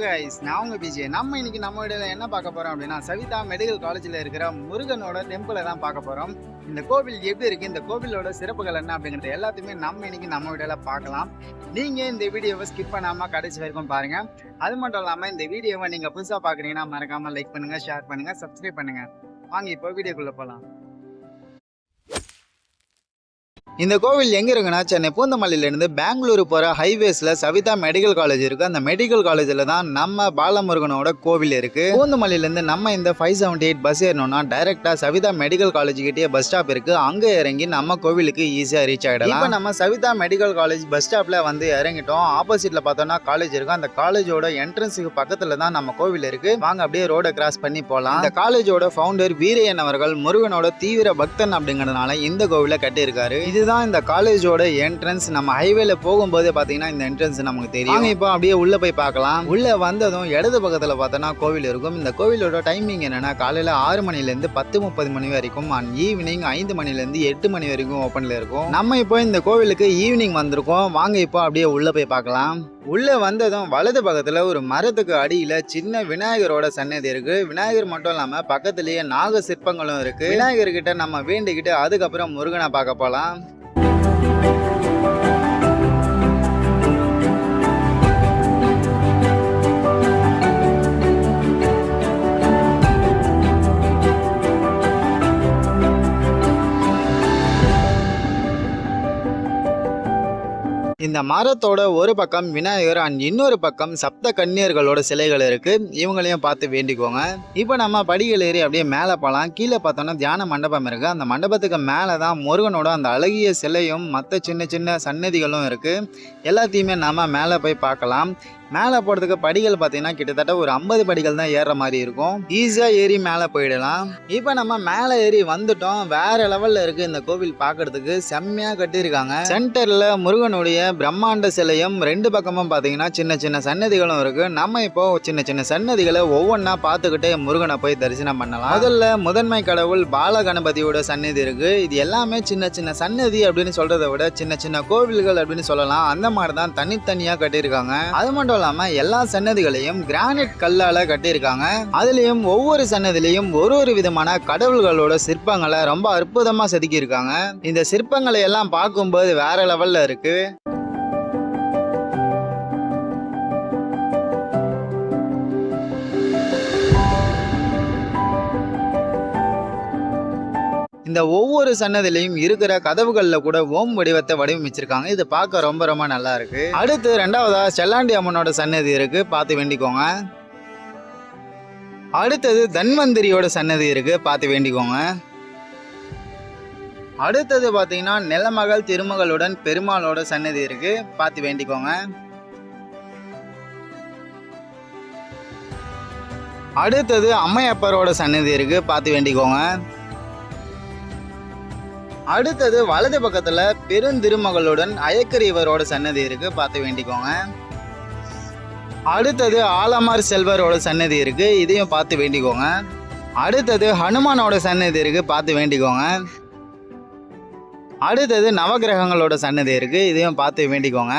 Guys, நான் உங்க PJ. நம்ம இன்னைக்கு நம்ம வீடியோல என்ன பார்க்க போறோம் அப்படின்னா, சவிதா மெடிக்கல் காலேஜ்ல இருக்கிற முருகனோட டெம்பிளை தான் பார்க்க போறோம். இந்த கோவில் எப்படி இருக்கு, இந்த கோவிலோட சிறப்புகள் என்ன அப்படிங்கறது எல்லாத்தையுமே நம்ம இன்னைக்கு நம்ம வீடியோல பார்க்கலாம். நீங்க இந்த வீடியோவை ஸ்கிப் பண்ணாம கடைசி வரைக்கும் பாருங்க. அது மட்டும் இல்லாம இந்த வீடியோவை நீங்க புதுசா பாக்குறீங்கன்னா மறக்காம லைக் பண்ணுங்க, ஷேர் பண்ணுங்க, சப்ஸ்கிரைப் பண்ணுங்க. வாங்க இப்போ வீடியோக்குள்ள போலாம். இந்த கோவில் எங்க இருக்குன்னா, சென்னை பூந்தமல்லியிலிருந்து பெங்களூர் போற ஹைவேஸ்ல சவிதா மெடிக்கல் காலேஜ் இருக்கு. அந்த மெடிக்கல் காலேஜ்ல தான் நம்ம பாலமுருகனோட கோவில் இருக்கு. பூந்தமல்லியிலிருந்து நம்ம இந்த 578 பஸ் ஏறணும்னா டைரக்டா சவிதா மெடிக்கல் காலேஜ் கிட்டே பஸ் ஸ்டாப் இருக்கு. அங்க இறங்கி நம்ம கோவிலுக்கு ஈஸியா ரீச் ஆயிடலாம். இப்போ நம்ம சவிதா மெடிக்கல் காலேஜ் பஸ் ஸ்டாப்ல வந்து இறங்கிட்டோம். ஆப்போசிட்ல பார்த்தோம்னா காலேஜ் இருக்கு. அந்த காலேஜோட என்ட்ரன்ஸுக்கு பக்கத்துல தான் நம்ம கோவில் இருக்கு. வாங்க அப்படியே ரோட கிராஸ் பண்ணி போலாம். இந்த காலேஜோட ஃபவுண்டர் வீரையன் அவர்கள் முருகனோட தீவிர பக்தன் அப்படிங்கறதுனால இந்த கோவிலை கட்டி இருக்காரு. இதுதான் இந்த காலேஜோட என்ட்ரன்ஸ். நம்ம ஹைவேல போகும்போது பாத்தீங்கன்னா இந்த என்ட்ரன்ஸ் நமக்கு தெரியும். இப்போ அப்படியே உள்ள போய் பார்க்கலாம். உள்ள வந்ததும் இடது பக்கத்துல பார்த்தோம்னா கோவில் இருக்கும். இந்த கோவிலோட டைமிங் என்னன்னா, காலையில 6 மணில இருந்து 10:30 மணி வரைக்கும், அண்ட் ஈவினிங் 5 மணில இருந்து 8 மணி வரைக்கும் ஓபன்ல இருக்கும். நம்ம இப்போ இந்த கோவிலுக்கு ஈவினிங் வந்திருக்கோம். வாங்க இப்போ அப்படியே உள்ள போய் பார்க்கலாம். உள்ள வந்ததும் வலது பக்கத்துல ஒரு மரத்துக்கு அடியில சின்ன விநாயகரோட சன்னதி இருக்கு. விநாயகர் மட்டும் இல்லாம பக்கத்திலேயே நாக சிற்பங்களும் இருக்கு. விநாயகர் கிட்ட நம்ம வேண்டிக்கிட்டு அதுக்கப்புறம் முருகனை பார்க்க போலாம். இந்த மரத்தோட ஒரு பக்கம் விநாயகர் அண்ட் இன்னொரு பக்கம் சப்த கன்னியர்களோட சிலைகள் இருக்கு. இவங்களையும் பார்த்து வேண்டிக்கோங்க. இப்போ நம்ம படிகள் ஏறி அப்படியே மேலே போகலாம். கீழே பார்த்தோம்னா தியான மண்டபம் இருக்கு. அந்த மண்டபத்துக்கு மேலே தான் முருகனோட அந்த அழகிய சிலையும் மற்ற சின்ன சின்ன சன்னதிகளும் இருக்கு. எல்லாத்தையுமே நம்ம மேலே போய் பார்க்கலாம். மேலே போகிறதுக்கு படிகள் பார்த்தீங்கன்னா கிட்டத்தட்ட ஒரு 50 படிகள் தான் ஏறுற மாதிரி இருக்கும். ஈஸியாக ஏறி மேலே போயிடலாம். இப்போ நம்ம மேலே ஏறி வந்துட்டோம். வேற லெவலில் இருக்கு இந்த கோவில் பார்க்கறதுக்கு. செம்மையாக கட்டியிருக்காங்க. சென்டரில் முருகனுடைய பிரம்மாண்ட சிலையும் ரெண்டு பக்கமும் பார்த்தீங்கன்னா சின்ன சின்ன சன்னதிகளும் இருக்கு. நம்ம இப்போ சின்ன சின்ன சன்னதிகளை ஒவ்வொன்றா பார்த்துக்கிட்டே முருகனை போய் தரிசனம் பண்ணலாம். முதல்ல முதன்மை கடவுள் பால கணபதியோட சன்னதி இருக்கு. இது எல்லாமே சின்ன சின்ன சன்னதி அப்படின்னு சொல்றதை விட சின்ன சின்ன கோவில்கள் அப்படின்னு சொல்லலாம். அந்த மாதிரி தான் தனித்தனியாக கட்டியிருக்காங்க. அது மட்டும் இல்லாம எல்லா சன்னதிகளையும் கிரானைட் கல்லால கட்டியிருக்காங்க. அதுலயும் ஒவ்வொரு சன்னதிலையும் ஒரு விதமான கடவுள்களோட சிற்பங்களை ரொம்ப அற்புதமா செதுக்கி இருக்காங்க. இந்த சிற்பங்களை எல்லாம் பார்க்கும்போது வேற லெவல்ல இருக்கு. இந்த ஒவ்வொரு சன்னதிலையும் இருக்கிற கதவுகள்ல கூட ஓம் வடிவத்தை வடிவமைச்சிருக்காங்க. இது பார்க்க ரொம்ப ரொம்ப நல்லா இருக்கு. அடுத்து ரெண்டாவதா செல்லாண்டி அம்மனோட சன்னதி இருக்கு, பார்த்து வேண்டிக்கோங்க. அடுத்தது தன்வந்திரியோட சன்னதி இருக்கு, பார்த்து வேண்டிக்கோங்க. அடுத்தது பாத்தீங்கன்னா நிலமகள் திருமகளுடன் பெருமாளோட சன்னதி இருக்கு, பார்த்து வேண்டிக்கோங்க. அடுத்தது அம்மையப்பரோட சன்னதி இருக்கு, பார்த்து வேண்டிக்கோங்க. அடுத்தது வலது பக்கத்துல பெருந்திருமகளுடன் அயக்கரியவரோட சன்னதி இருக்கு, பார்த்து வேண்டிக்கோங்க. அடுத்தது ஆலமார் செல்வரோட சன்னதி இருக்கு, இதையும் பார்த்து வேண்டிக்கோங்க. அடுத்தது ஹனுமானோட சன்னதி இருக்கு, பார்த்து வேண்டிக்கோங்க. அடுத்தது நவகிரகங்களோட சன்னதி இருக்கு, இதையும் பார்த்து வேண்டிக்கோங்க.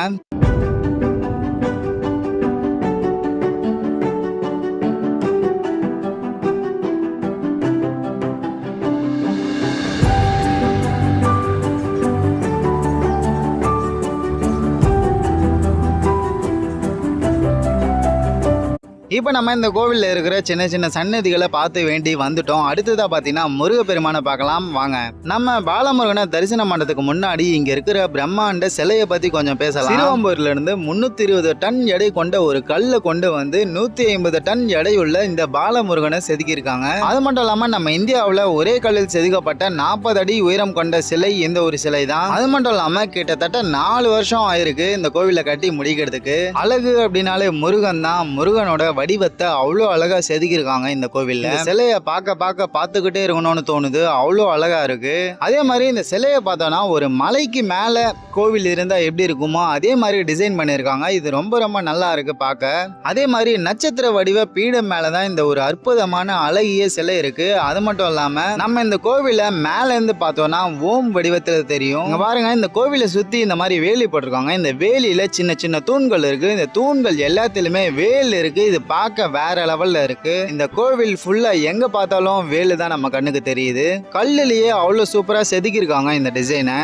இப்போ நம்ம இந்த கோவிலில் இருக்கிற சின்ன சின்ன சன்னதிகளை பார்த்து வேண்டி வந்துட்டோம். அடுத்ததாக பார்த்தீங்கன்னா முருகப்பெருமானை பார்க்கலாம் வாங்க. நம்ம பாலமுருகனை தரிசனம் பண்ணுறதுக்கு முன்னாடி இங்கே இருக்கிற பிரம்மாண்ட சிலையை பற்றி கொஞ்சம் பேசலாம். சிறுவம்பூர்ல இருந்து 320 டன் எடை கொண்ட ஒரு கல்லை கொண்டு வந்து 150 டன் எடையுள்ள இந்த பாலமுருகனை செதுக்கியிருக்காங்க. அது மட்டும் இல்லாமல் நம்ம இந்தியாவில் ஒரே கல்லில் செதுக்கப்பட்ட 40 அடி உயரம் கொண்ட சிலை இந்த ஒரு சிலை தான். அது மட்டும் இல்லாமல் கிட்டத்தட்ட 4 வருஷம் ஆயிருக்கு இந்த கோவிலை கட்டி முடிக்கிறதுக்கு. அழகு அப்படின்னாலே முருகன் தான். முருகனோட வடிவத்தை அவ்வளோ அழகா செதுக்கியிருக்காங்க இந்த கோவில்ல. இந்த சிலையை பார்த்துக்கிட்டே இருக்கணும்னு தோணுது, அவ்வளோ அழகா இருக்கு. அதே மாதிரி இந்த சிலையை பார்த்தோம்னா ஒரு மலைக்கு மேல கோவில் இருந்தா எப்படி இருக்குமோ அதே மாதிரி டிசைன் பண்ணியிருக்காங்க. இது ரொம்ப ரொம்ப நல்லா இருக்கு பார்க்க. அதே மாதிரி நட்சத்திர வடிவ பீடம் மேலதான் இந்த ஒரு அற்புதமான அழகிய சிலை இருக்கு. அது மட்டும் இல்லாம நம்ம இந்த கோவில மேல இருந்து பார்த்தோம்னா ஓம் வடிவத்துல தெரியும். இங்க பாருங்க, இந்த கோவிலை சுத்தி இந்த மாதிரி வேலி போட்டிருக்காங்க. இந்த வேலியில சின்ன சின்ன தூண்கள் இருக்கு. இந்த தூண்கள் எல்லாத்திலுமே வேல் இருக்கு. இது பார்க்க வேற லெவல்ல இருக்கு. இந்த கோவில் ஃபுல்லா எங்க பார்த்தாலும் வேலு தான் நம்ம கண்ணுக்கு தெரியுது. கல்லுலயே அவ்வளவு சூப்பரா செதுக்கியிருக்காங்க இந்த டிசைனை.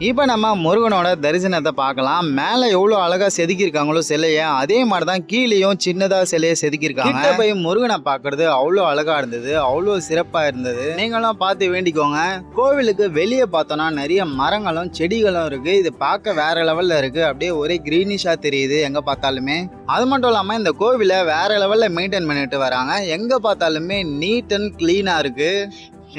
இப்போ நம்ம முருகனோட தரிசனத்தை பார்க்கலாம். மேலே எவ்வளோ அழகா செதுக்கியிருக்காங்களோ சிலையை, அதே மாதிரி தான் கீழேயும் சின்னதாக சிலையை செதுக்கியிருக்காங்க. கிட்ட போய் முருகனை பார்க்கறது அவ்வளோ அழகா இருந்தது, அவ்வளோ சிறப்பாக இருந்தது. நீங்களும் பார்த்து வேண்டிக்கோங்க. கோவிலுக்கு வெளியே பார்த்தோன்னா நிறைய மரங்களும் செடிகளும் இருக்கு. இது பார்க்க வேற லெவல்ல இருக்கு. அப்படியே ஒரே கிரீனிஷா தெரியுது எங்க பார்த்தாலுமே. அது மட்டும் இல்லாமல் இந்த கோவிலை வேற லெவல்ல மெயின்டைன் பண்ணிட்டு வராங்க. எங்க பார்த்தாலுமே நீட் அண்ட் கிளீனா இருக்கு.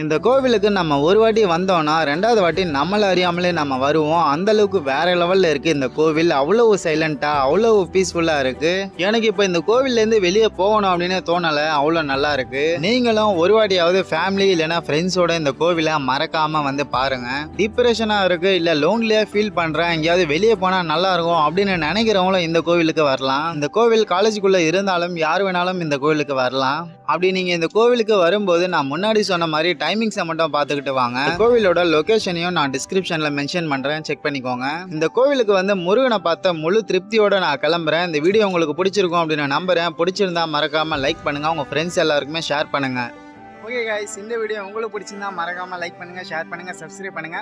இந்த கோவிலுக்கு நம்ம ஒரு வாட்டி வந்தோம்னா ரெண்டாவது வாட்டி நம்மளை அறியாமலே நம்ம வருவோம். அந்த அளவுக்கு வேற லெவல்ல இருக்கு இந்த கோவில். அவ்வளவு சைலண்டா, அவ்வளவு பீஸ்ஃபுல்லா இருக்கு. எனக்கு இப்போ இந்த கோவில்ல இருந்து வெளியே போகணும் அப்படின்னு தோணல, அவ்வளோ நல்லா இருக்கு. நீங்களும் ஒரு வாட்டியாவது ஃபேமிலி இல்லைன்னா ஃப்ரெண்ட்ஸோட இந்த கோவிலை மறக்காம வந்து பாருங்க. டிப்ரெஷனா இருக்கு, இல்ல லோன்லியா ஃபீல் பண்றேன், எங்கேயாவது வெளியே போனா நல்லா இருக்கும் அப்படின்னு நினைக்கிறவங்களும் இந்த கோவிலுக்கு வரலாம். இந்த கோவில் காலேஜுக்குள்ள இருந்தாலும் யார் வேணாலும் இந்த கோவிலுக்கு வரலாம். அப்படி நீங்க இந்த கோவிலுக்கு வரும்போது நான் முன்னாடி சொன்ன மாதிரி டைமிங்ஸை மட்டும் பார்த்துக்கிட்டு வாங்க. கோவிலோட லொகேஷனையும் நான் டிஸ்கிரிப்ஷன்ல மென்ஷன் பண்றேன், செக் பண்ணிக்கோங்க. இந்த கோவிலுக்கு வந்து முருகனை பார்த்த முழு திருப்தியோட நான் கிளம்புறேன். இந்த வீடியோ உங்களுக்கு பிடிச்சிருக்கும் அப்படின்னு நம்புறேன். பிடிச்சிருந்தா மறக்காம லைக் பண்ணுங்க, உங்க ஃப்ரெண்ட்ஸ் எல்லாருக்குமே ஷேர் பண்ணுங்க. ஓகே கைஸ், இந்த வீடியோ உங்களுக்கு பிடிச்சிருந்தா மறக்காம லைக் பண்ணுங்க, ஷேர் பண்ணுங்க, சப்ஸ்கிரைப் பண்ணுங்க.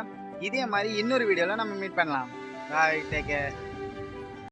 இதே மாதிரி இன்னொரு வீடியோல நம்ம மீட் பண்ணலாம். பாய், டேக் கேர்.